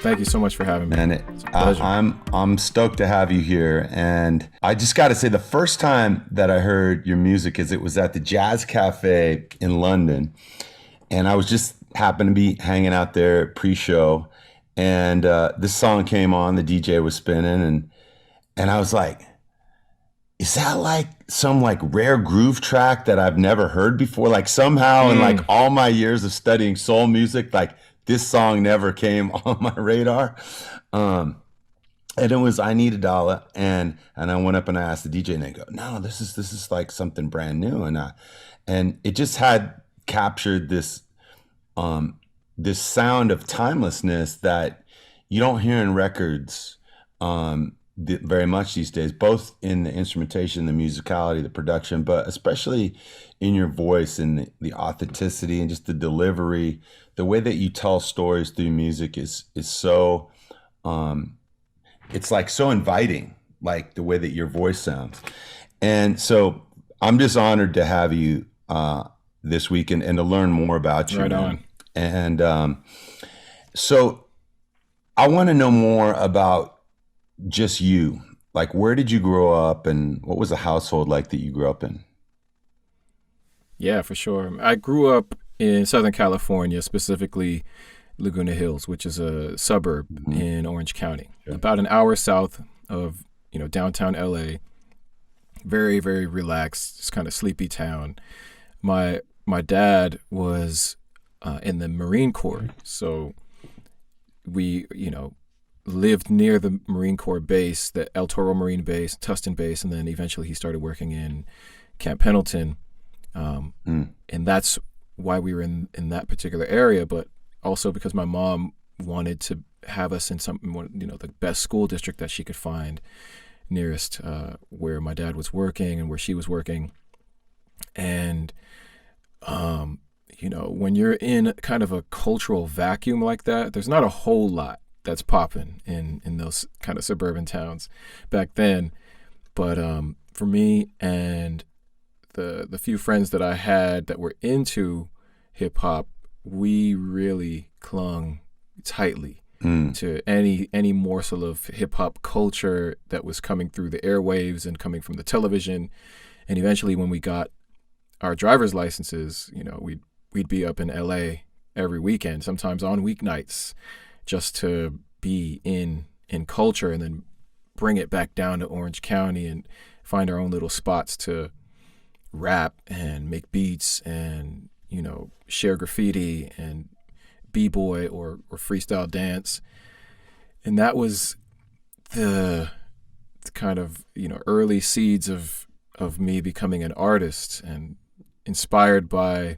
Thank you so much for having me. And It's a pleasure. I'm stoked to have you here. And I just got to say, the first time that I heard your music it was at the Jazz Cafe in London, and I was just happened to be hanging out there pre-show, and this song came on. The DJ was spinning, and I was like, is that like some like rare groove track that I've never heard before? Like somehow in like all my years of studying soul music, like this song never came on my radar. And it was I Need a Dollar, and I went up and I asked the DJ, and they go, no, this is like something brand new, and it just had captured this sound of timelessness that you don't hear in records very much these days, both in the instrumentation, the musicality, the production, but especially in your voice and the authenticity and just the delivery. The way that you tell stories through music is so it's like so inviting, like the way that your voice sounds. And so I'm just honored to have you this week and to learn more about you. Right on. And so I want to know more about just you. Like, where did you grow up, and what was the household like that you grew up in? Yeah, for sure. I grew up in Southern California, specifically Laguna Hills, which is a suburb in Orange County, about an hour south of downtown LA. Very, very relaxed, just kind of sleepy town. My dad was in the Marine Corps, so we lived near the Marine Corps base, the El Toro Marine Base, Tustin Base, and then eventually he started working in Camp Pendleton, and that's why we were in that particular area. But also because my mom wanted to have us in the best school district that she could find nearest where my dad was working and where she was working. And when you're in kind of a cultural vacuum like that, there's not a whole lot that's popping in those kind of suburban towns back then. But for me and the few friends that I had that were into hip hop, we really clung tightly to any morsel of hip hop culture that was coming through the airwaves and coming from the television. And eventually, when we got our driver's licenses, we'd be up in LA every weekend, sometimes on weeknights, just to be in culture, and then bring it back down to Orange County and find our own little spots to rap and make beats and share graffiti and b-boy or freestyle dance. And that was the kind of early seeds of me becoming an artist, and inspired by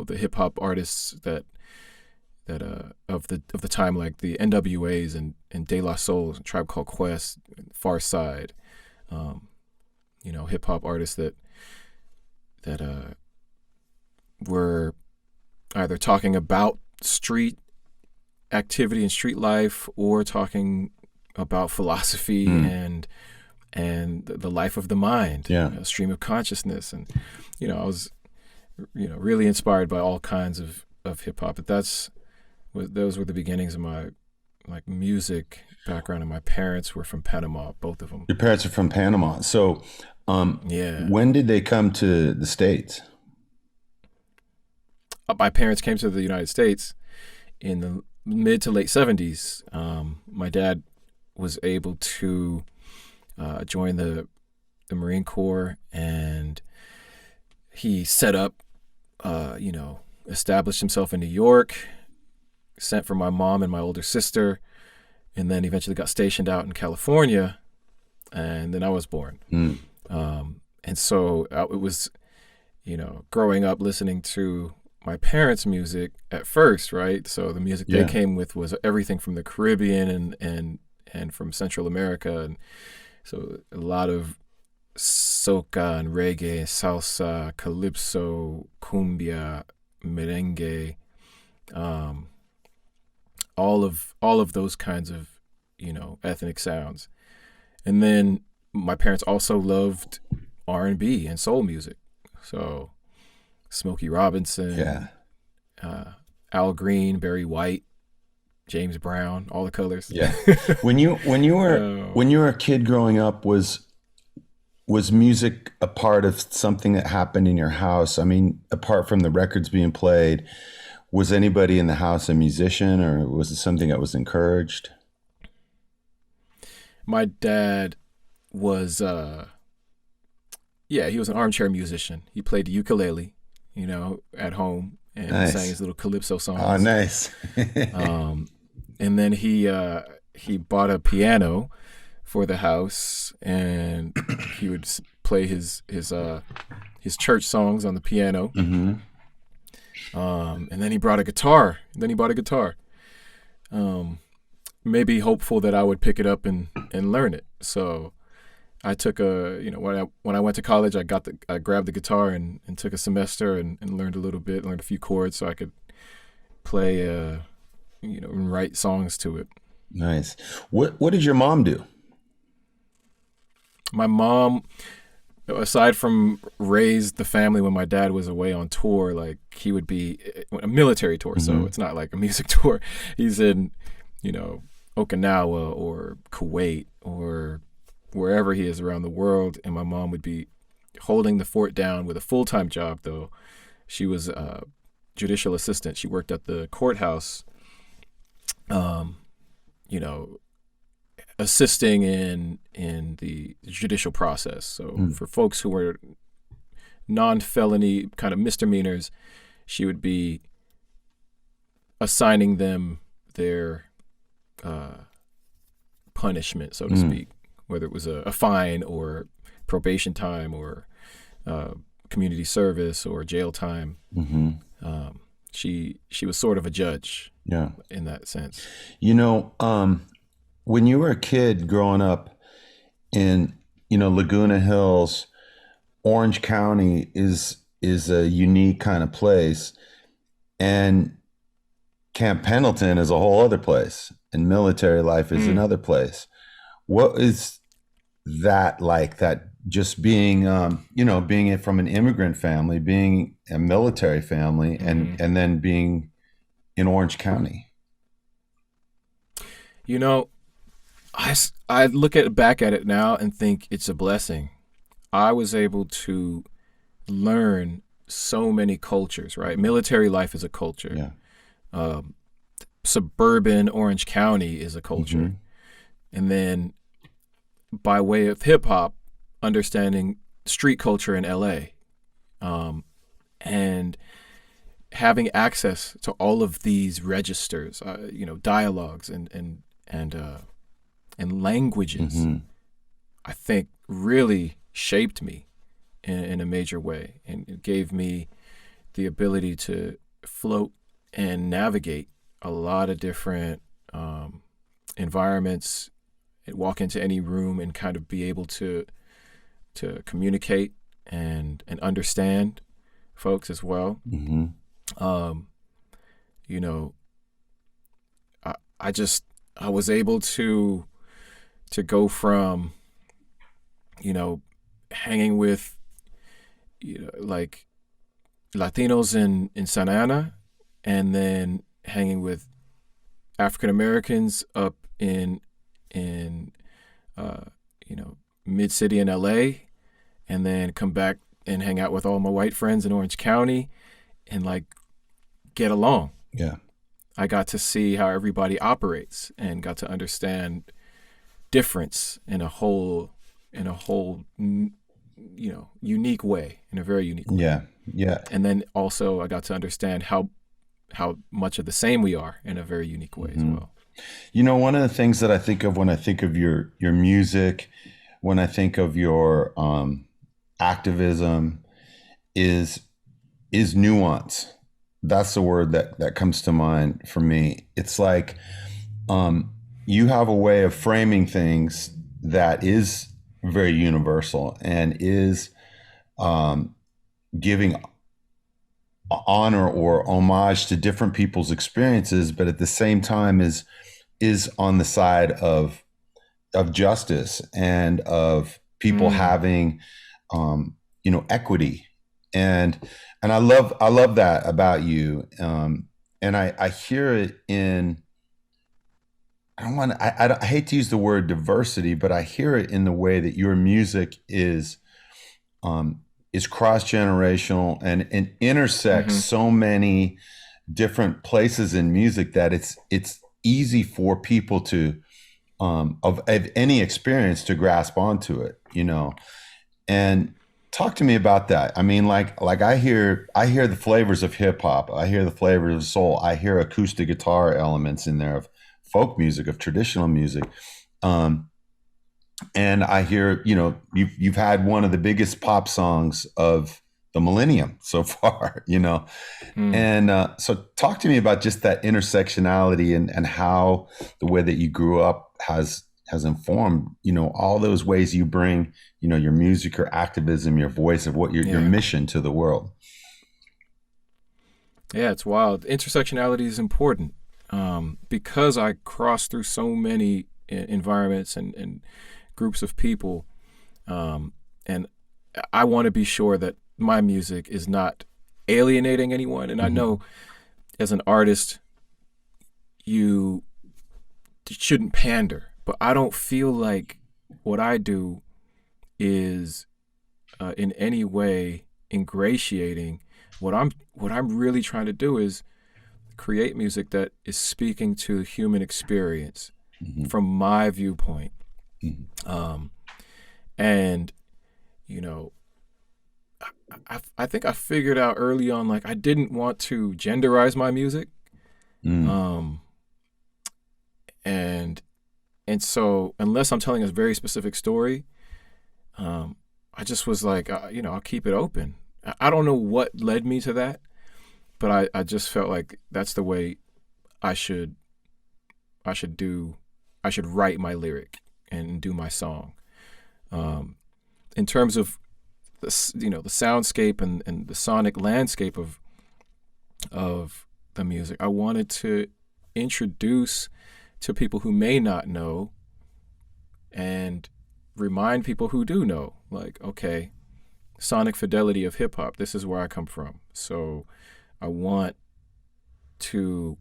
the hip hop artists that of the time, like the NWAs and De La Soul, Tribe Called Quest, Far Side, hip hop artists that were either talking about street activity and street life, or talking about philosophy and the life of the mind, stream of consciousness. And I was really inspired by all kinds of hip hop. But those were the beginnings of my music background. And my parents were from Panama, both of them. Your parents are from Panama. So when did they come to the States? My parents came to the United States in the mid to late 70s. My dad was able to join the Marine Corps, and he set up, established himself in New York, sent for my mom and my older sister, and then eventually got stationed out in California, and then I was born. And so it was, growing up listening to my parents' music at first, right? So the music they came with was everything from the Caribbean and from Central America, and so a lot of soca and reggae, salsa, calypso, cumbia, merengue, all of those kinds of ethnic sounds. And then my parents also loved R&B and soul music, so Smokey Robinson, Al Green, Barry White, James Brown, all the colors. Yeah. When you were a kid growing up, was music a part of something that happened in your house? I mean, apart from the records being played, was anybody in the house a musician, or was it something that was encouraged? My dad was, yeah, he was an armchair musician. He played the ukulele, at home, and sang Nice. his little calypso Oh, songs. nice. And then he bought a piano for the house, and he would play his church songs on the piano. Hmm. And then he brought a guitar. Um, Maybe hopeful that I would pick it up and learn it. So I took when I went to college, I grabbed the guitar and took a semester and learned a little bit, learned a few chords so I could play, and write songs to it. Nice. What did your mom do? My mom, aside from raised the family when my dad was away on tour, like he would be a military tour, so it's not like a music tour. He's in, Okinawa or Kuwait or wherever he is around the world, and my mom would be holding the fort down with a full-time job, though. She was a judicial assistant. She worked at the courthouse, um, you know, assisting in the judicial process. So for folks who were non-felony kind of misdemeanors, she would be assigning them their punishment, so to speak, whether it was a fine or probation time or community service or jail time. She was sort of a judge, Yeah. in that sense. When you were a kid growing up in, Laguna Hills, Orange County is a unique kind of place, and Camp Pendleton is a whole other place, and military life is another place. What is that like? That just being, being from an immigrant family, being a military family, and then being in Orange County. I look back at it now and think it's a blessing. I was able to learn so many cultures, right? Military life is a culture. Yeah. Suburban Orange County is a culture. And then by way of hip hop, understanding street culture in LA, and having access to all of these registers, dialogues and languages, I think really shaped me in a major way, and it gave me the ability to float and navigate a lot of different environments, and walk into any room and kind of be able to communicate and understand folks as well. I was able to go from, hanging with, like Latinos in Santa Ana, and then hanging with African Americans up in mid city in LA, and then come back and hang out with all my white friends in Orange County and like get along. Yeah. I got to see how everybody operates and got to understand difference in a whole unique way, in a very unique way. Yeah. Yeah. And then also I got to understand how much of the same we are in a very unique way as well. One of the things that I think of when I think of your music, when I think of your activism, is nuance. That's the word that comes to mind for me. It's like you have a way of framing things that is very universal and is giving honor or homage to different people's experiences, but at the same time is on the side of justice and of people having equity, and I love that about you, and I hear it in I don't want to, I hate to use the word diversity, but I hear it in the way that your music is cross generational and intersects Mm-hmm. so many different places in music that it's easy for people to of any experience to grasp onto it, you know. And talk to me about that. I mean, like I hear the flavors of hip hop, I hear the flavors of soul, I hear acoustic guitar elements in there of folk music, of traditional music. Um, and I hear, you know, you've had one of the biggest pop songs of the millennium so far, you know. Mm. And so talk to me about just that intersectionality and how the way that you grew up has informed, you know, all those ways you bring, you know, your music, your activism, your voice of what your Yeah. mission to the world. Yeah, it's wild. Intersectionality is important because I cross through so many environments and groups of people. And I want to be sure that my music is not alienating anyone. And I Mm-hmm. know as an artist, you shouldn't pander, but I don't feel like what I do is in any way ingratiating. What I'm really trying to do is create music that is speaking to human experience Mm-hmm. from my viewpoint. Mm-hmm. Um, and you know, I think I figured out early on like I didn't want to genderize my music. Mm. Um, and so unless I'm telling a very specific story, um, I just was like, I'll keep it open. I don't know what led me to that, but I just felt like that's the way I should I should do I should write my lyric and do my song. Um, in terms of the soundscape and the sonic landscape of the music, I wanted to introduce to people who may not know and remind people who do know, like, okay, sonic fidelity of hip hop, this is where I come from. So I want to,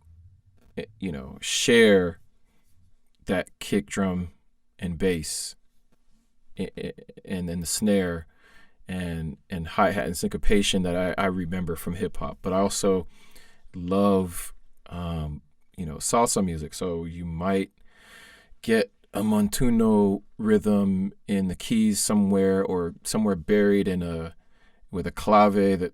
share that kick drum and bass and then the snare and hi-hat and syncopation that I remember from hip hop. But I also love, salsa music. So you might get a montuno rhythm in the keys somewhere or somewhere buried with a clave that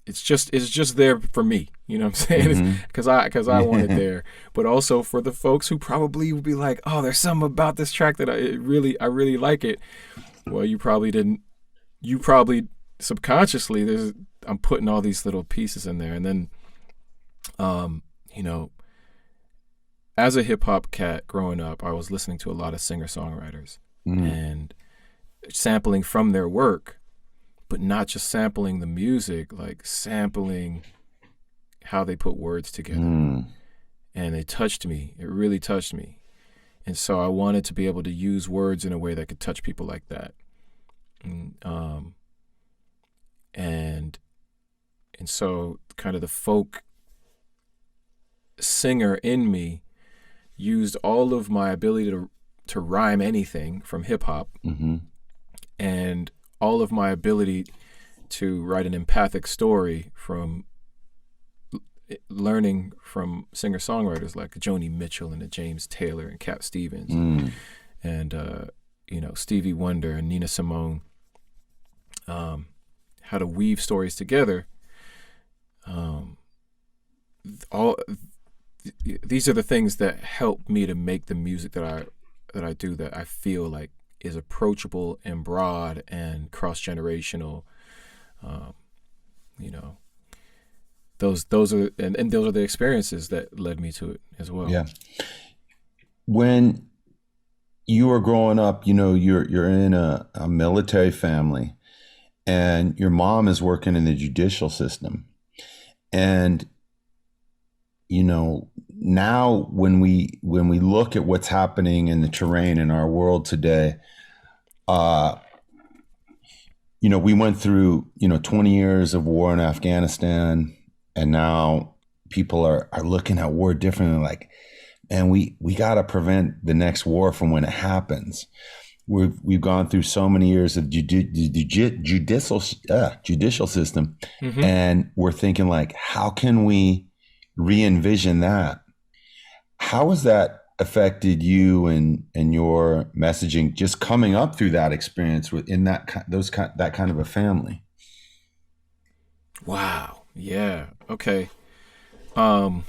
it's just there for me. You know what I'm saying? Mm-hmm. Because I want it there, but also for the folks who probably would be like, oh, there's something about this track that I really like it. Well, you probably didn't. You probably subconsciously I'm putting all these little pieces in there, and then, um, you know, as a hip hop cat growing up, I was listening to a lot of singer-songwriters Mm. and sampling from their work, but not just sampling the music, like sampling how they put words together. Mm. And it touched me. It really touched me. And so I wanted to be able to use words in a way that could touch people like that. And and so kind of the folk singer in me used all of my ability to rhyme anything from hip hop Mm-hmm. and all of my ability to write an empathic story from learning from singer-songwriters like Joni Mitchell and James Taylor and Cat Stevens Mm. and Stevie Wonder and Nina Simone, how to weave stories together. All these are the things that help me to make the music that I do, that I feel like is approachable and broad and cross-generational. Um, you know, those are and those are the experiences that led me to it as well. Yeah. When you were growing up, you know, you're in a military family, and your mom is working in the judicial system. And you know, now when we look at what's happening in the terrain in our world today, uh, you know, we went through, you know, 20 years of war in Afghanistan, and now people are looking at war differently. Like, and we got to prevent the next war from when it happens. We've gone through so many years of judicial system, Mm-hmm. and we're thinking like, how can we re-envision that? How has that affected you and your messaging, just coming up through that experience within that kind of a family? Wow. Yeah. Okay. Um,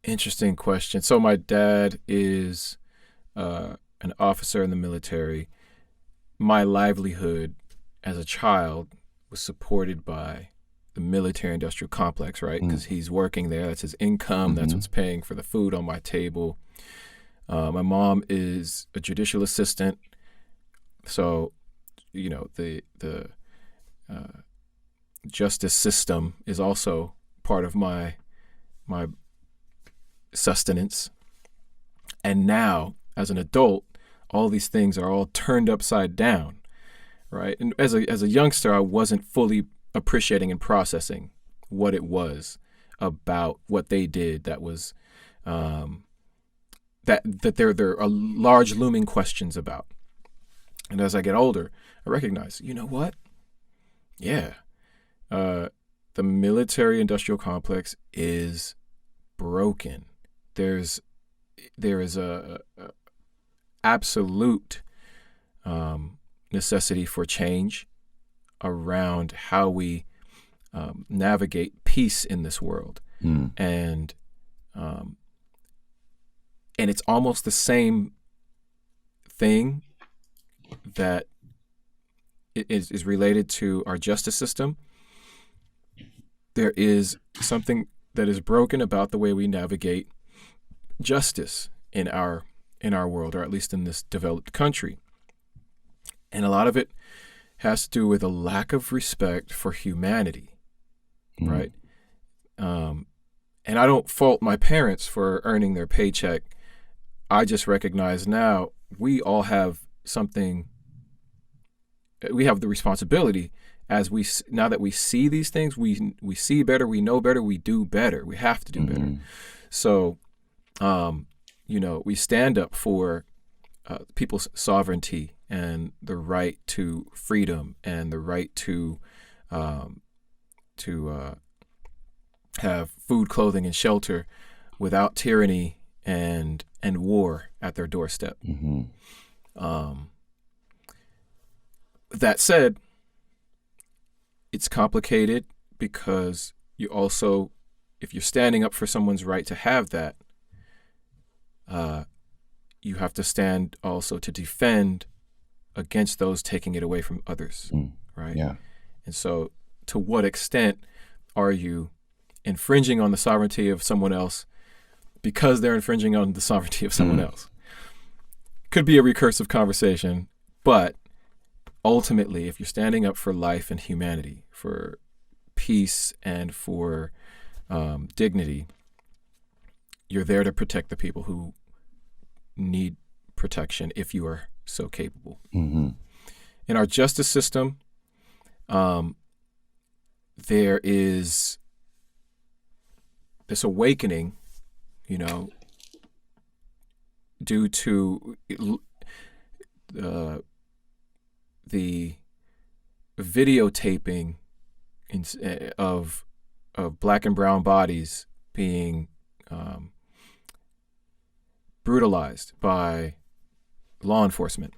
Interesting question. So my dad is an officer in the military. My livelihood as a child was supported by the military industrial complex, right? Mm. Because he's working there. That's his income. That's Mm-hmm. what's paying for the food on my table. My mom is a judicial assistant. So, the uh, justice system is also part of my sustenance. And now, as an adult, all these things are all turned upside down, right? And as a youngster, I wasn't fully appreciating and processing what it was about what they did that was that there are large looming questions about. And as I get older, I recognize, you know what? Yeah, uh, the military industrial complex is broken. There's there is a absolute necessity for change around how we navigate peace in this world, Mm. and um, and it's almost the same thing that is related to our justice system. There is something that is broken about the way we navigate justice in our world, or at least in this developed country. And a lot of it has to do with a lack of respect for humanity, Mm. right? Um, and I don't fault my parents for earning their paycheck. I just recognize now we all have something. We have the responsibility as now that we see these things, we see better, we know better, we do better. We have to do better. Mm-hmm. So, we stand up for people's sovereignty and the right to freedom and the right um, to have food, clothing, and shelter without tyranny and war at their doorstep. Mm-hmm. Um, that said, it's complicated because you also, if you're standing up for someone's right to have that, you have to stand also to defend against those taking it away from others, Mm. right? Yeah. And so, to what extent are you infringing on the sovereignty of someone else because they're infringing on the sovereignty of someone Mm. else? Could be a recursive conversation, but ultimately, if you're standing up for life and humanity, for peace and for dignity, you're there to protect the people who need protection if you are so capable. Mm-hmm. In our justice system, there is this awakening, due to the videotaping of black and brown bodies being brutalized by law enforcement,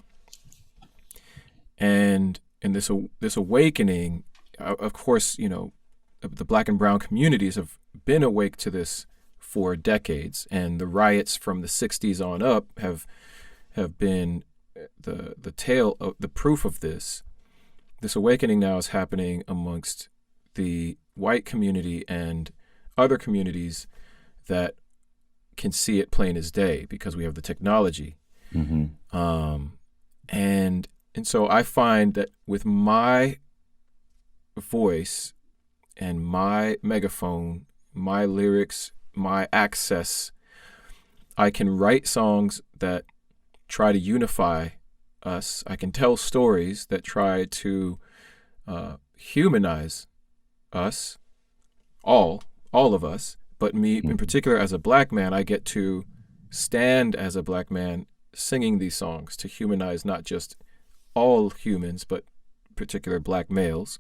and this awakening, of course, the black and brown communities have been awake to this for decades, and the riots from the '60s on up have been the tale of the proof of this. This awakening now is happening amongst the white community and other communities that can see it plain as day because we have the technology. Mm-hmm. And so I find that with my voice and my megaphone, my lyrics, my access, I can write songs that try to unify us. I can tell stories that try to humanize us, all of us, But me in particular, as a black man, I get to stand as a black man singing these songs to humanize not just all humans, but particular black males.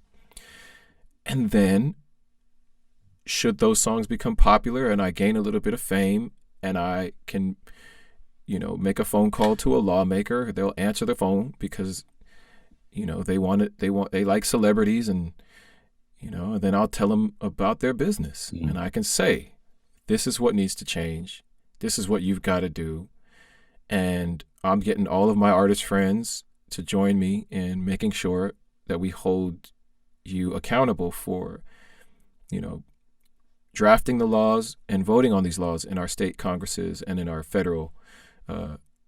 And then, should those songs become popular and I gain a little bit of fame and I can, make a phone call to a lawmaker, they'll answer the phone because, they like celebrities, and, and then I'll tell them about their business, and I can say, this is what needs to change. This is what you've got to do. And I'm getting all of my artist friends to join me in making sure that we hold you accountable for, drafting the laws and voting on these laws in our state congresses and in our federal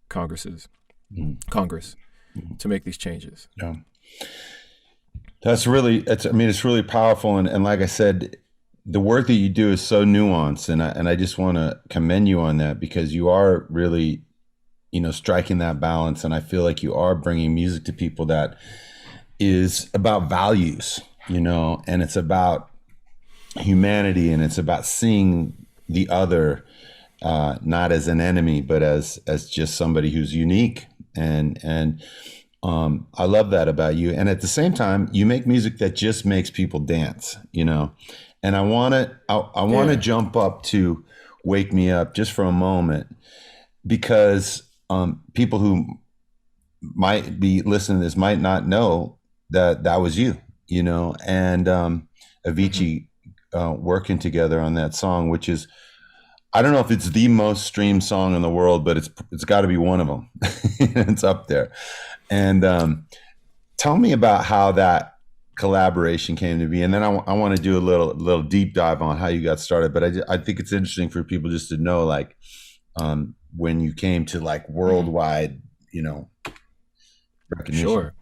Congress to make these changes. Yeah. It's really powerful. And like I said, the work that you do is so nuanced, and I just want to commend you on that, because you are really, striking that balance. And I feel like you are bringing music to people that is about values, and it's about humanity, and it's about seeing the other, not as an enemy, but as just somebody who's unique. And I love that about you. And at the same time, you make music that just makes people dance, And I want to jump up to "Wake Me Up" just for a moment, because people who might be listening to this might not know that was you, and Avicii working together on that song, which is, I don't know if it's the most streamed song in the world, but it's got to be one of them. It's up there. And tell me about how that collaboration came to be, and then I want to do a little deep dive on how you got started. But I think it's interesting for people just to know, like, when you came to like worldwide, recognition. Sure.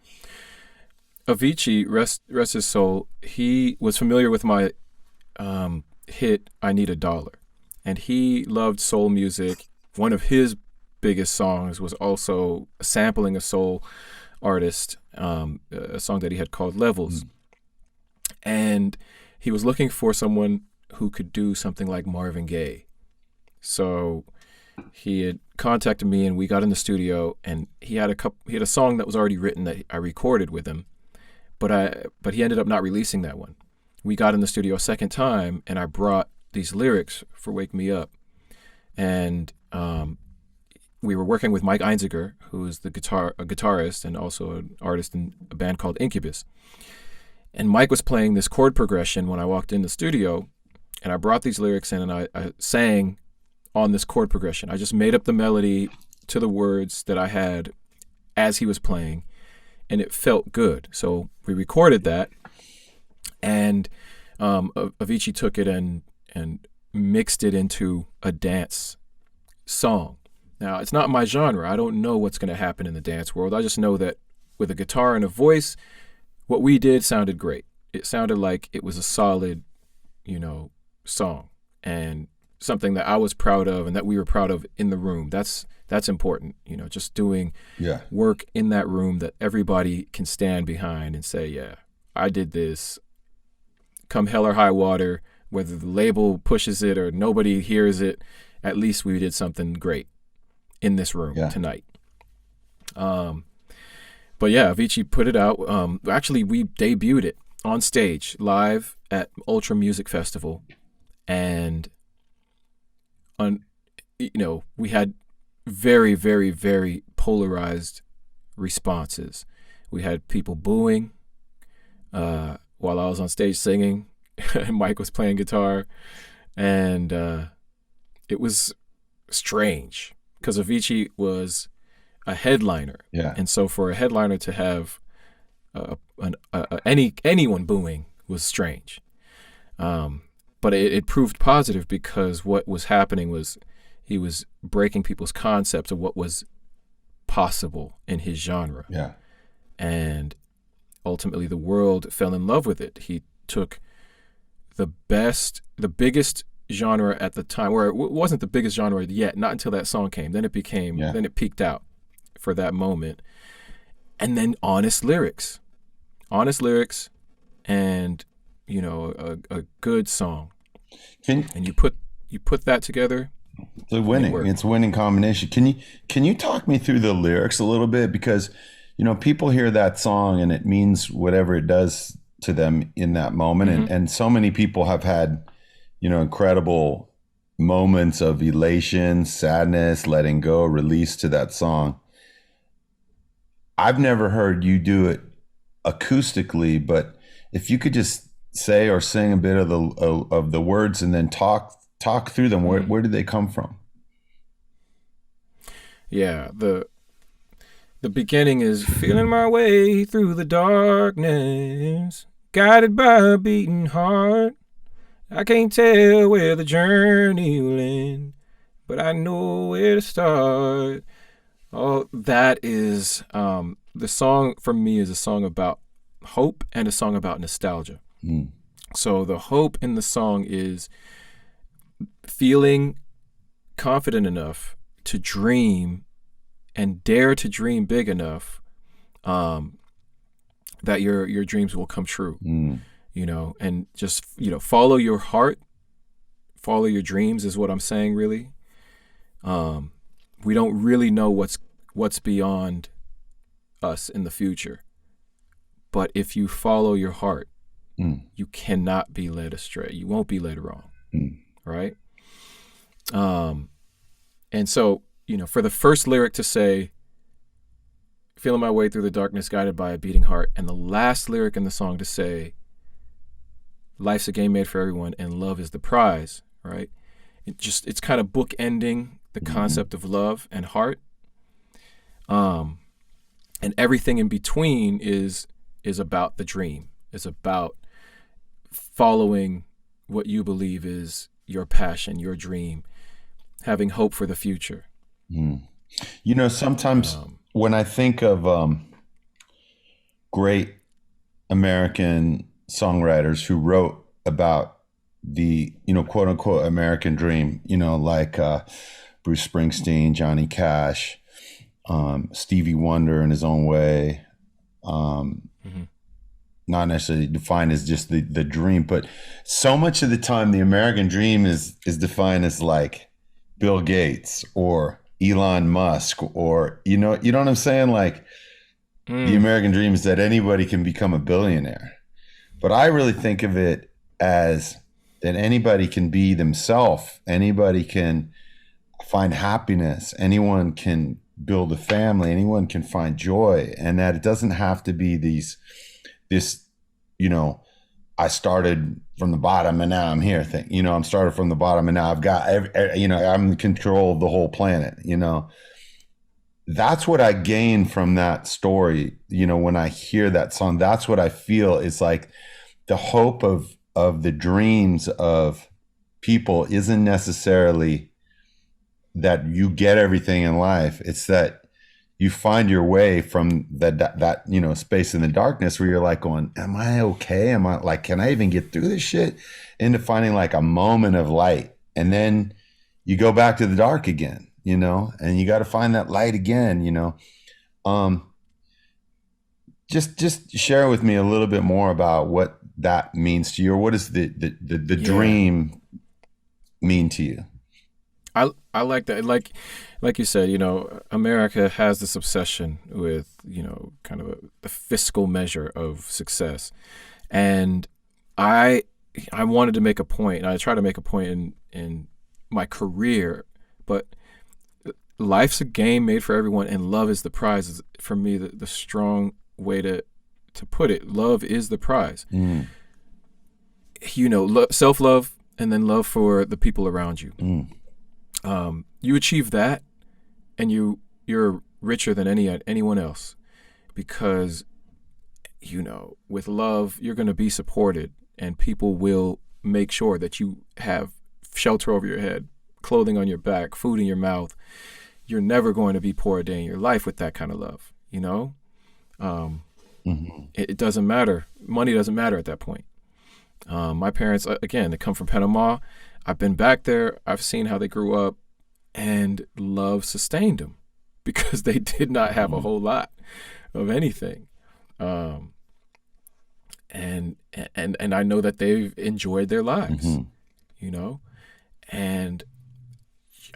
Avicii, rest his soul, he was familiar with my hit "I Need a Dollar," and he loved soul music. One of his biggest songs was also sampling a soul artist, a song that he had called "Levels." And he was looking for someone who could do something like Marvin Gaye. So he had contacted me, and we got in the studio, and he had a song that was already written that I recorded with him, but he ended up not releasing that one. We got in the studio a second time, and I brought these lyrics for "Wake Me Up," and we were working with Mike Einziger, who is a guitarist and also an artist in a band called Incubus. And Mike was playing this chord progression when I walked in the studio, and I brought these lyrics in, and I sang on this chord progression. I just made up the melody to the words that I had as he was playing, and it felt good. So we recorded that, and Avicii took it and mixed it into a dance song. Now, it's not my genre. I don't know what's going to happen in the dance world. I just know that with a guitar and a voice, what we did sounded great. It sounded like it was a solid, song, and something that I was proud of and that we were proud of in the room. That's important, just doing work in that room that everybody can stand behind and say, yeah, I did this. Come hell or high water, whether the label pushes it or nobody hears it, at least we did something great in this room tonight. But yeah, Avicii put it out. Actually, we debuted it on stage live at Ultra Music Festival, and we had very, very, very polarized responses. We had people booing while I was on stage singing, and Mike was playing guitar, and it was strange because Avicii was a headliner, and so for a headliner to have anyone booing was strange. But it proved positive, because what was happening was he was breaking people's concepts of what was possible in his genre. Yeah. And ultimately the world fell in love with it. He took the biggest genre at the time, where it wasn't the biggest genre yet, not until that song came. Then it became, then it peaked out for that moment. And then honest lyrics, and a good song. And you put you put that together. It's winning. It's a winning combination. Can you talk me through the lyrics a little bit? Because, people hear that song and it means whatever it does to them in that moment. Mm-hmm. And so many people have had, incredible moments of elation, sadness, letting go, release to that song. I've never heard you do it acoustically, but if you could just say or sing a bit of the words and then talk through them, where do they come from? Yeah, the beginning is feeling my way through the darkness, guided by a beating heart. I can't tell where the journey will end, but I know where to start. Oh, that is the song for me is a song about hope and a song about nostalgia. Mm. So the hope in the song is feeling confident enough to dream and dare to dream big enough that your dreams will come true. Mm. And just, follow your heart, follow your dreams is what I'm saying, really. We don't really know what's beyond us in the future. But if you follow your heart, you cannot be led astray. You won't be led wrong. Right? And so, for the first lyric to say, feeling my way through the darkness, guided by a beating heart, and the last lyric in the song to say, life's a game made for everyone and love is the prize, right? It's kind of bookending the concept of love and heart. And everything in between is about the dream, is about following what you believe is your passion, your dream, having hope for the future. Sometimes when I think of great American songwriters who wrote about the, quote unquote American dream, like Bruce Springsteen, Johnny Cash, Stevie Wonder in his own way, not necessarily defined as just the dream, but so much of the time the American dream is defined as like Bill Gates or Elon Musk, or you know what I'm saying? Like the American dream is that anybody can become a billionaire. But I really think of it as that anybody can be themselves, anybody can find happiness, anyone can build a family, anyone can find joy, and that it doesn't have to be this, I started from the bottom and now I'm here thing. I'm started from the bottom and now I've got, I'm in control of the whole planet, That's what I gain from that story. When I hear that song, that's what I feel is like the hope of the dreams of people isn't necessarily that you get everything in life. It's that you find your way from that space in the darkness where you're like going, am I okay? Am I like, can I even get through this shit? Into finding like a moment of light. And then you go back to the dark again, and you got to find that light again, just share with me a little bit more about what that means to you, or what does the dream mean to you? I like that. Like you said, America has this obsession with, kind of the fiscal measure of success. And I wanted to make a point, and I try to make a point in my career, but life's a game made for everyone and love is the prize is, for me, the strong way to put it. Love is the prize. Self-love and then love for the people around you. You achieve that and you're richer than anyone else, because with love you're going to be supported and people will make sure that you have shelter over your head, clothing on your back, food in your mouth. You're never going to be poor a day in your life with that kind of love. It doesn't matter. Money doesn't matter at that point. My parents, again, they come from Panama. I've been back there. I've seen how they grew up, and love sustained them because they did not have a whole lot of anything. And I know that they've enjoyed their lives, And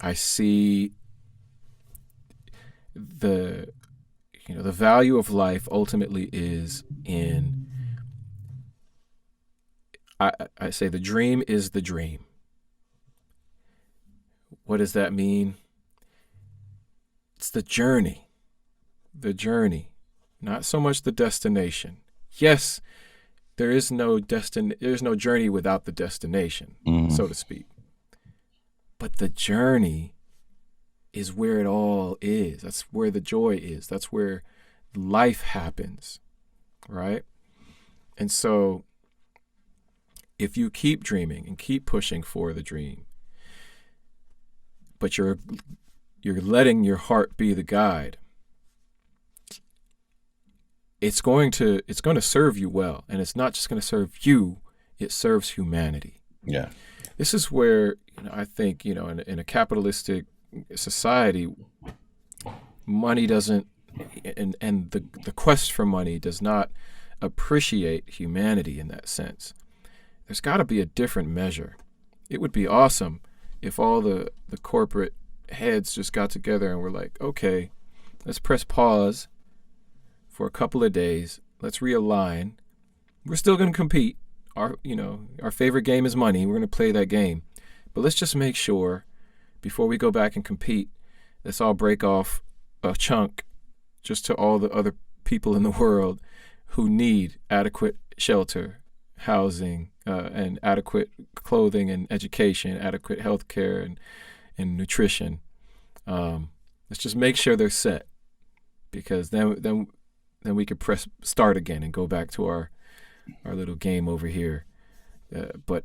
I see the value of life ultimately is in, I say the dream is the dream. What does that mean? It's the journey, not so much the destination. Yes, there's no journey without the destination, so to speak. But the journey is where it all is. That's where the joy is. That's where life happens, right? And so if you keep dreaming and keep pushing for the dream, but you're letting your heart be the guide, it's going to serve you well. And it's not just going to serve you, it serves humanity. Yeah. This is where, I think, in a capitalistic society, money doesn't, and the quest for money does not appreciate humanity in that sense. There's got to be a different measure. It would be awesome if all the corporate heads just got together and were like, okay, let's press pause for a couple of days. Let's realign. We're still going to compete. Our favorite game is money. We're going to play that game. But let's just make sure before we go back and compete, let's all break off a chunk just to all the other people in the world who need adequate shelter, housing, and adequate clothing and education, adequate health care and nutrition. Let's just make sure they're set, because then we could press start again and go back to our little game over here. But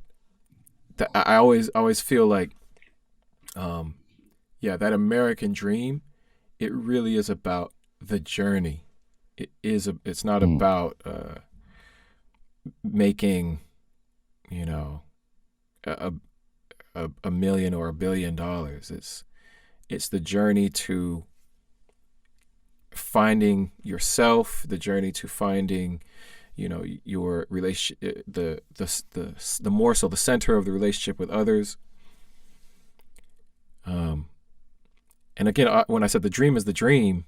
I always feel like, that American dream, it really is about the journey. It's not about making, a million or $1 billion. It's the journey to finding yourself, the journey to finding, your relationship, the more so the center of the relationship with others. And again, when I said the dream is the dream,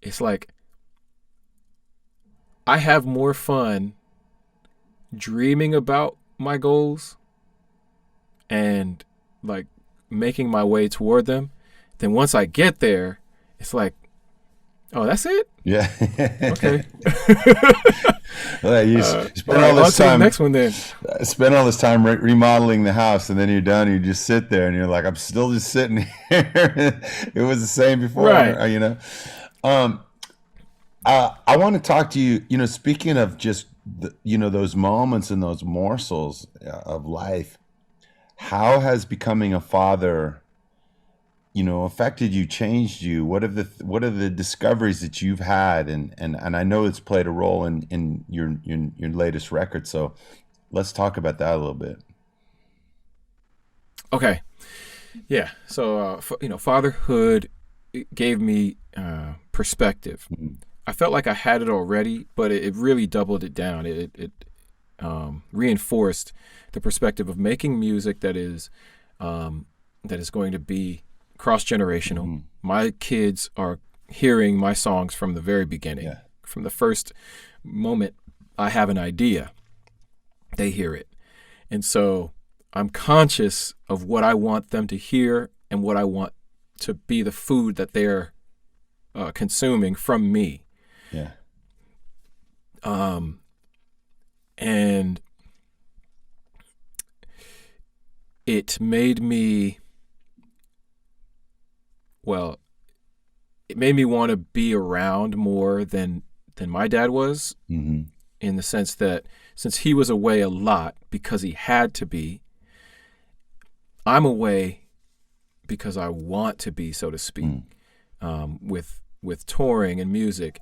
it's like I have more fun dreaming about my goals and like making my way toward them than once I get there, it's like, oh, that's it? Yeah. Okay. Well, you spend all this time. Next one then. Spend all this time remodeling the house, and then you're done. You just sit there, and you're like, I'm still just sitting here. It was the same before, right? I want to talk to you. Speaking of just those moments and those morsels of life, how has becoming a father affected you, changed you? What are the discoveries that you've had? And I know it's played a role in your latest record. So let's talk about that a little bit. Okay. Yeah. So, fatherhood gave me perspective. Mm-hmm. I felt like I had it already, but it really doubled it down. It reinforced the perspective of making music that is going to be cross-generational. Mm-hmm. My kids are hearing my songs from the very beginning. From the first moment I have an idea, they hear it. And so I'm conscious of what I want them to hear and what I want to be the food that they're consuming from me. Yeah. And it made me want to be around more than my dad was, mm-hmm. in the sense that since he was away a lot because he had to be, I'm away because I want to be, so to speak. With touring and music,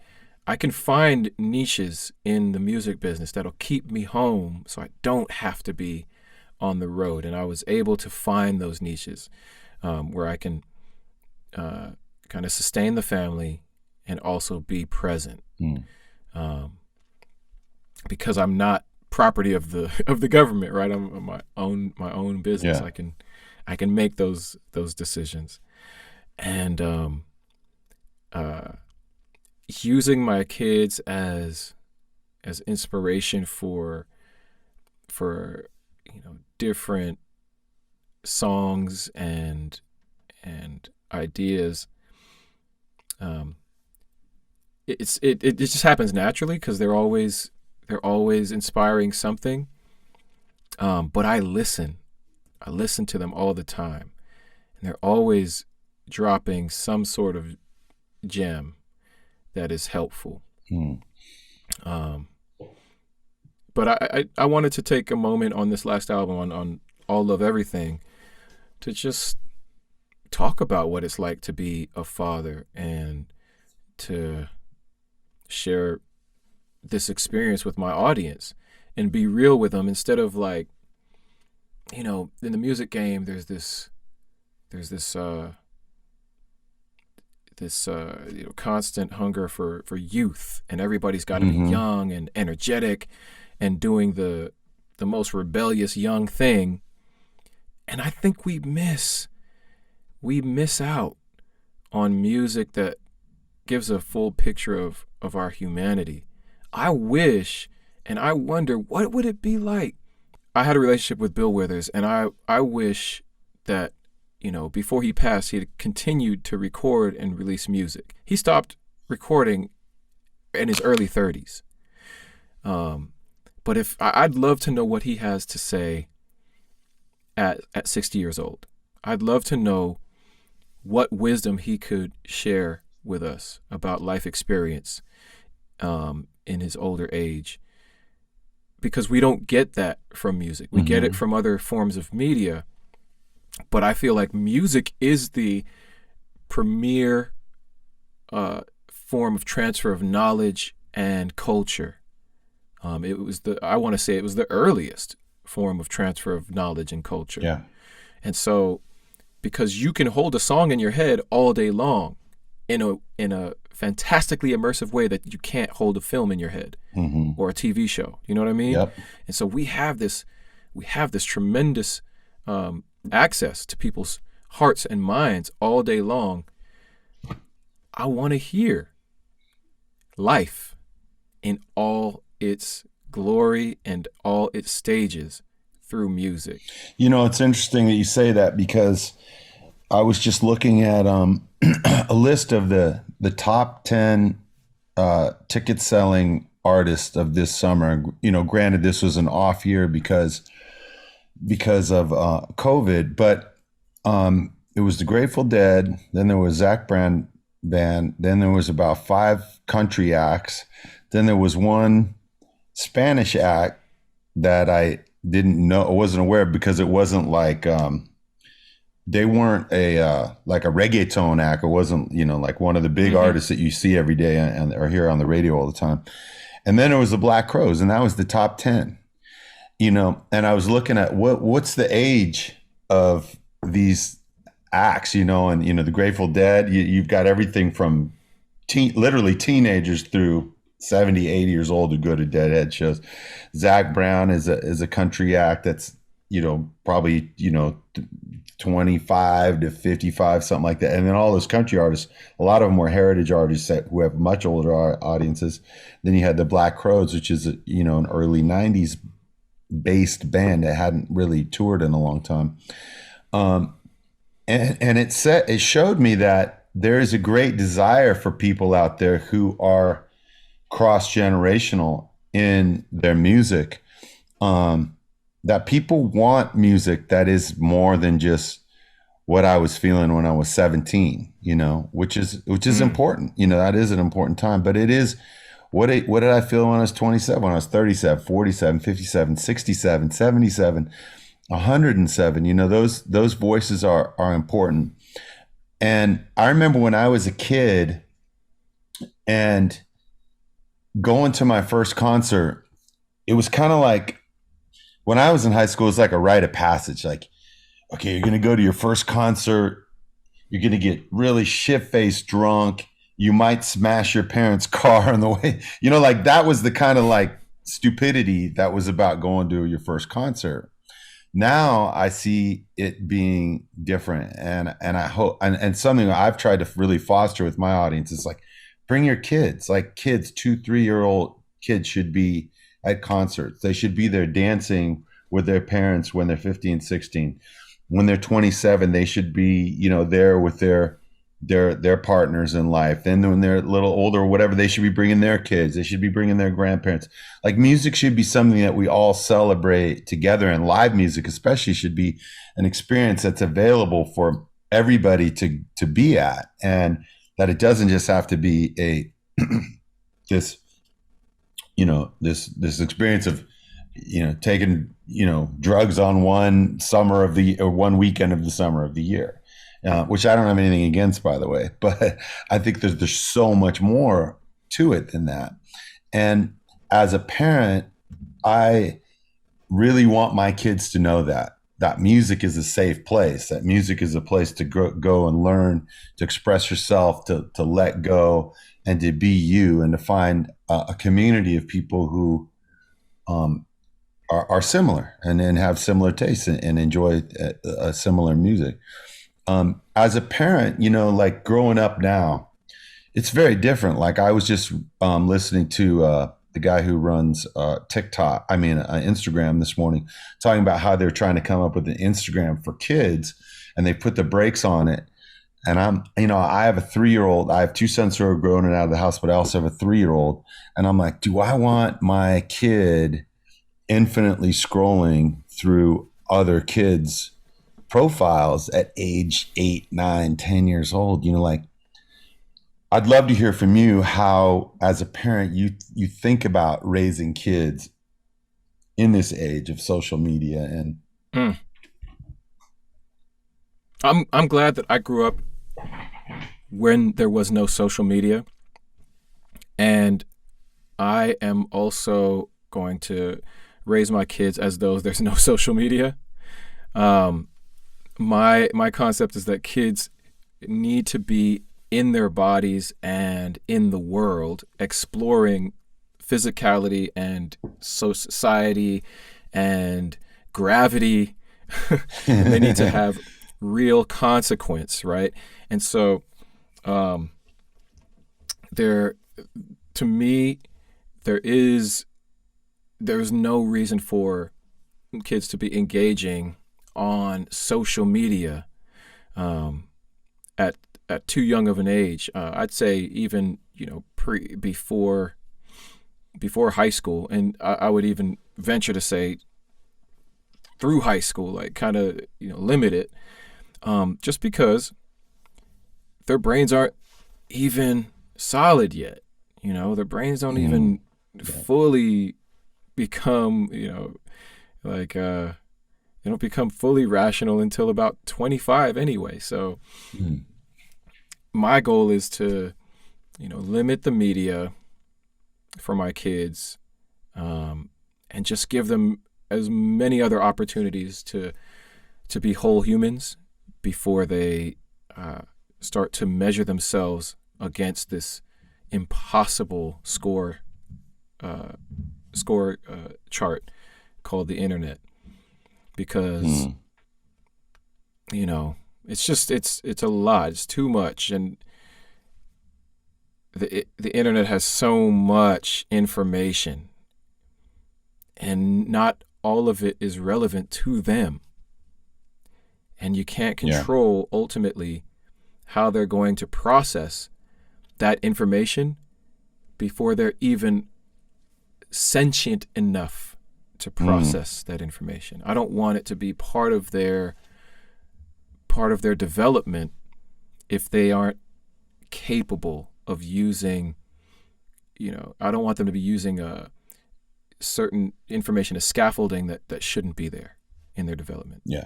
I can find niches in the music business that'll keep me home so I don't have to be on the road. And I was able to find those niches where I can kind of sustain the family and also be present, because I'm not property of the government, right? I'm my own business. Yeah. I can make those decisions, and using my kids as inspiration for different songs and ideas. It just happens naturally because they're always inspiring something. But I listen to them all the time, and they're always dropping some sort of gem that is helpful. But I wanted to take a moment on this last album, on All of Everything, to just talk about what it's like to be a father and to share this experience with my audience and be real with them, instead of like, in the music game, there's this constant hunger for youth, and everybody's got to be young and energetic and doing the most rebellious young thing. And I think we miss out on music that gives a full picture of our humanity. I wish, and I wonder, what would it be like? I had a relationship with Bill Withers, and I wish that, before he passed, he had continued to record and release music. He stopped recording in his early 30s. But I'd love to know what he has to say at 60 years old. I'd love to know what wisdom he could share with us about life experience in his older age, because we don't get that from music. We get it from other forms of media, but I feel like music is the premier form of transfer of knowledge and culture. I want to say it was the earliest form of transfer of knowledge and culture. Yeah. And so, because you can hold a song in your head all day long in a fantastically immersive way that you can't hold a film in your head or a TV show. You know what I mean? Yep. And so we have this tremendous access to people's hearts and minds all day long. I want to hear life in all its glory and all its stages through music. It's interesting that you say that, because I was just looking at a list of the top 10 ticket selling artists of this summer. Granted, this was an off year because of COVID, but it was the Grateful Dead. Then there was Zach Brand Band. Then there was about 5 country acts. Then there was one Spanish act that I wasn't aware of, because it wasn't like they weren't like a reggaeton act. It wasn't like one of the big artists that you see every day and or hear on the radio all the time. And then there was the Black Crowes, and that was the top 10. And I was looking at what's the age of these acts, and the Grateful Dead, you've got everything from literally teenagers through 70, 80 years old who go to Deadhead shows. Zach Brown is a country act that's, probably, 25 to 55, something like that. And then all those country artists, a lot of them were heritage artists who have much older audiences. Then you had the Black Crowes, which is, an early 90s based band that hadn't really toured in a long time. And it showed me that there is a great desire for people out there who are cross-generational in their music, that people want music that is more than just what I was feeling when I was 17, which is important. That is an important time, but it is, what did I feel when I was 27, when I was 37, 47, 57, 67, 77, 107, those voices are important. And I remember when I was a kid and going to my first concert, it was kind of like, when I was in high school, it was like a rite of passage. Like, okay, you're going to go to your first concert. You're going to get really shit-faced drunk. You might smash your parents' car on the way. Like that was the kind of like stupidity that was about going to your first concert. Now I see it being different, and I hope, and something I've tried to really foster with my audience is like, bring your kids. Like kids, 2, 3-year-old kids should be at concerts. They should be there dancing with their parents when they're 15, 16. When they're 27, they should be, there with their partners in life. Then when they're a little older or whatever, they should be bringing their kids. They should be bringing their grandparents. Like music should be something that we all celebrate together, and live music especially should be an experience that's available for everybody to be at, and that it doesn't just have to be a this this experience of taking drugs on one summer of the or one weekend of the summer of the year, which I don't have anything against, by the way, but I think there's so much more to it than that. And as a parent, I really want my kids to know that music is a safe place, that music is a place to go and learn, to express yourself, to let go, and to be you, and to find a community of people who are similar and have similar tastes and enjoy a similar music. As a parent, like growing up now, it's very different. Like I was just listening to the guy who runs Instagram this morning, talking about how they're trying to come up with an Instagram for kids, and they put the brakes on it. And I have a 3-year-old. I have 2 sons who are grown and out of the house, but I also have a 3-year-old. And I'm like, do I want my kid infinitely scrolling through other kids' profiles at age 8, 9, 10 years old? Like, I'd love to hear from you how, as a parent, you think about raising kids in this age of social media. And I'm glad that I grew up when there was no social media, and I am also going to raise my kids as though there's no social media. My concept is that kids need to be in their bodies and in the world, exploring physicality and society and gravity. And they need to have real consequence, right? And so to me, there's no reason for kids to be engaging on social media at too young of an age. I'd say even before high school, and I would even venture to say through high school, like kind of limit it, just because their brains aren't even solid yet. Their brains don't even fully become they don't become fully rational until about 25 anyway. So my goal is to limit the media for my kids, and just give them as many other opportunities to be whole humans before they start to measure themselves against this impossible score chart called the internet. Because it's a lot. It's too much, and the internet has so much information, and not all of it is relevant to them. And you can't control ultimately how they're going to process that information before they're even sentient enough to process that information. I don't want it to be part of their development if they aren't capable of using, I don't want them to be using a certain information as scaffolding that shouldn't be there in their development. Yeah.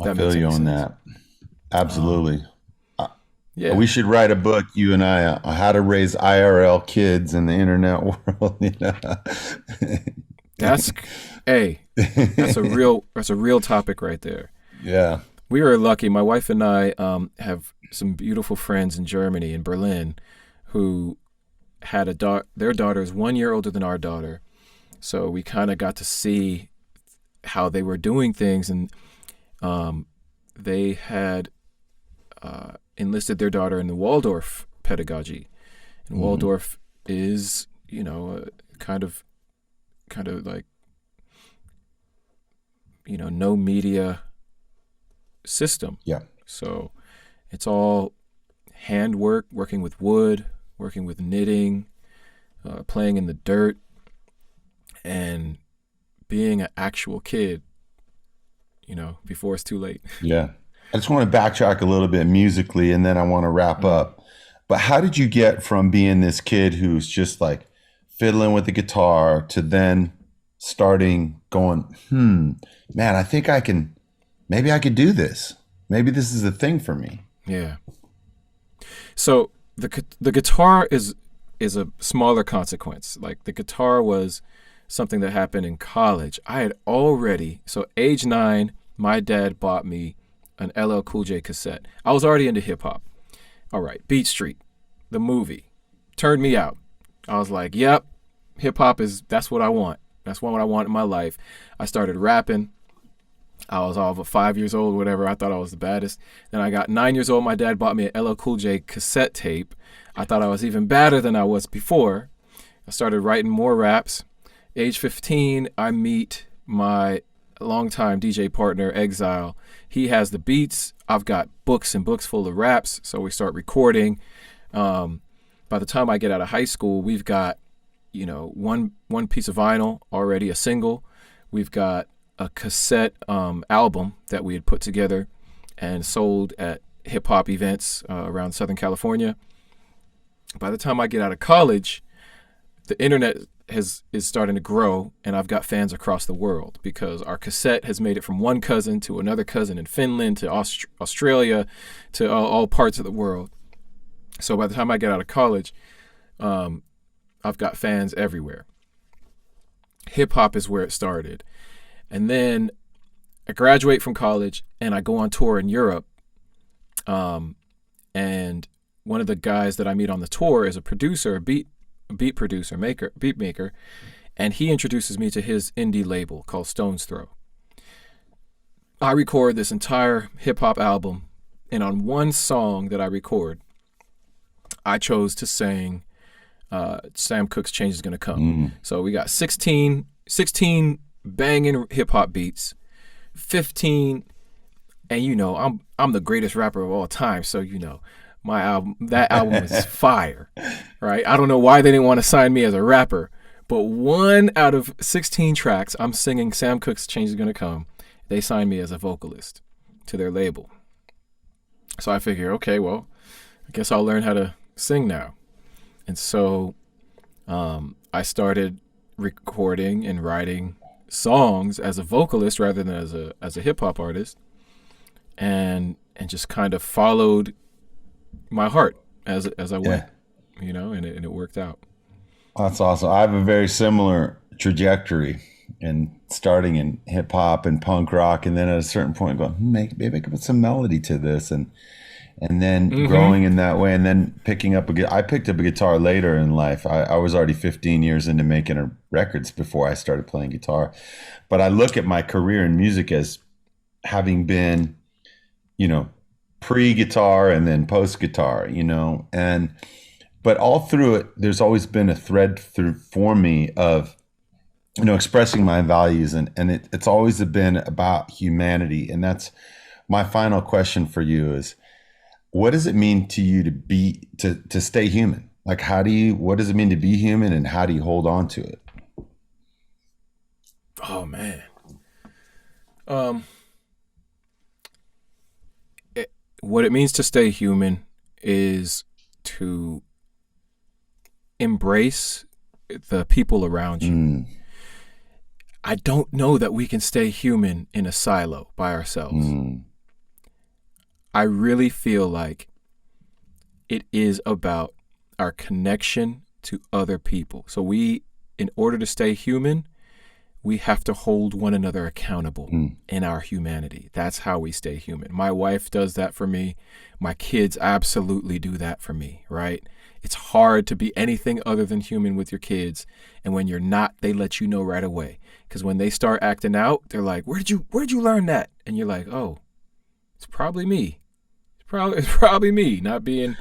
I feel you on that. Absolutely. Yeah. We should write a book, you and I, on how to raise IRL kids in the internet world. That's a real topic right there. Yeah. We were lucky. My wife and I have some beautiful friends in Germany, in Berlin, who had their daughter is 1 year older than our daughter, So we kind of got to see how they were doing things, and they had enlisted their daughter in the Waldorf pedagogy. And Waldorf is, kind of like, no media system. Yeah. So it's all handwork, working with wood, working with knitting, playing in the dirt, and being an actual kid, before it's too late. Yeah. I just want to backtrack a little bit musically, and then I want to wrap up. But how did you get from being this kid who's just like fiddling with the guitar to then starting going, man, I think maybe I could do this. Maybe this is a thing for me. Yeah. So the guitar is a smaller consequence. Like, the guitar was something that happened in college. I had already, so age 9, my dad bought me an LL Cool J cassette. I was already into hip hop. All right, Beat Street, the movie, turned me out. I was like, yep, hip hop that's what I want. That's what I want in my life. I started rapping. I was all but 5 years old, whatever. I thought I was the baddest. Then I got 9 years old. My dad bought me an LL Cool J cassette tape. I thought I was even badder than I was before. I started writing more raps. Age 15, I meet my longtime DJ partner, Exile. He has the beats. I've got books and books full of raps. So we start recording. By the time I get out of high school, we've got, one piece of vinyl already, a single. We've got a cassette album that we had put together and sold at hip hop events around Southern California. By the time I get out of college, the internet is starting to grow, and I've got fans across the world because our cassette has made it from one cousin to another cousin in Finland to Australia to all parts of the world. So by the time I get out of college, I've got fans everywhere. Hip hop is where it started. And then I graduate from college and I go on tour in Europe. And one of the guys that I meet on the tour is a producer, a beat maker, and he introduces me to his indie label called Stone's Throw. I record this entire hip hop album, and on one song that I record, I chose to sing Sam Cooke's Change Is Gonna Come. So we got 16 banging hip hop beats, 15, and I'm the greatest rapper of all time, so that album is fire, right? I don't know why they didn't want to sign me as a rapper, but 1 out of 16 tracks, I'm singing Sam Cooke's Change Is Gonna Come. They signed me as a vocalist to their label. So I figure, okay, well, I guess I'll learn how to sing now. And so I started recording and writing songs as a vocalist rather than as a hip hop artist, and just kind of followed my heart as I went, and it worked out. That's awesome. I have a very similar trajectory, and starting in hip hop and punk rock, and then at a certain point going, maybe I could put some melody to this, and then growing in that way, and then I picked up a guitar later in life. I was already 15 years into making records before I started playing guitar. But I look at my career in music as having been, pre-guitar and then post-guitar, but all through it, there's always been a thread for me of, expressing my values, and it's always been about humanity. And that's my final question for you is, what does it mean to you to stay human? Like, what does it mean to be human, and how do you hold on to it? Oh man. What it means to stay human is to embrace the people around you. I don't know that we can stay human in a silo by ourselves. I really feel like it is about our connection to other people. So in order to stay human, we have to hold one another accountable in our humanity. That's how we stay human. My wife does that for me. My kids absolutely do that for me, right? It's hard to be anything other than human with your kids. And when you're not, they let you know right away. Because when they start acting out, they're like, where'd you learn that? And you're like, oh, it's probably me. It's probably me not being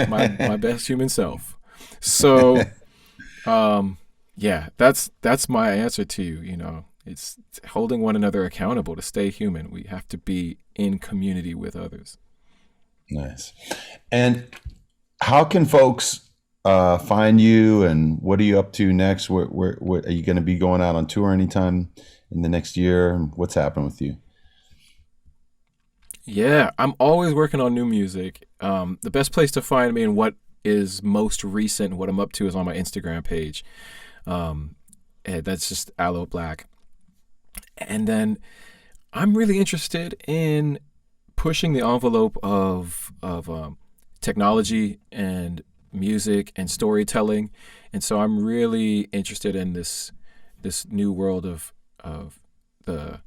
my best human self. So, yeah, that's my answer to you. You know, it's holding one another accountable to stay human. We have to be in community with others. Nice. And how can folks find you, and what are you up to next? Where are you going to be going out on tour anytime in the next year? What's happening with you? Yeah, I'm always working on new music. The best place to find me and what is most recent, what I'm up to, is on my Instagram page. And that's just Aloe Blacc. And then I'm really interested in pushing the envelope of technology and music and storytelling. And so I'm really interested in this new world of the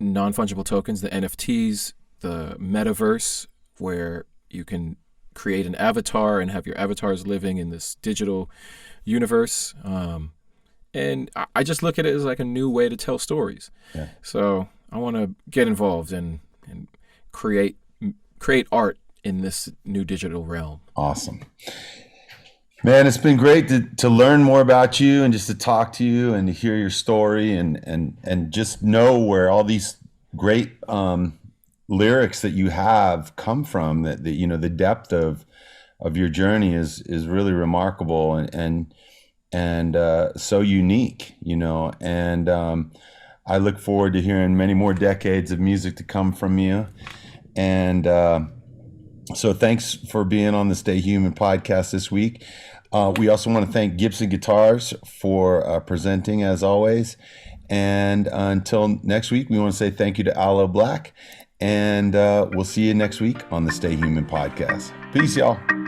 non-fungible tokens, the NFTs, the metaverse, where you can create an avatar and have your avatars living in this digital universe. And I just look at it as like a new way to tell stories. Yeah. So I want to get involved and create art in this new digital realm. Awesome. Man, it's been great to learn more about you and just to talk to you and to hear your story and just know where all these great lyrics that you have come from. That you know, the depth of your journey is really remarkable and so unique. You know, and I look forward to hearing many more decades of music to come from you. And so thanks for being on the Stay Human podcast this week. We also want to thank Gibson Guitars for presenting, as always. And until next week, we want to say thank you to Aloe Blacc. And we'll see you next week on the Stay Human podcast. Peace, y'all.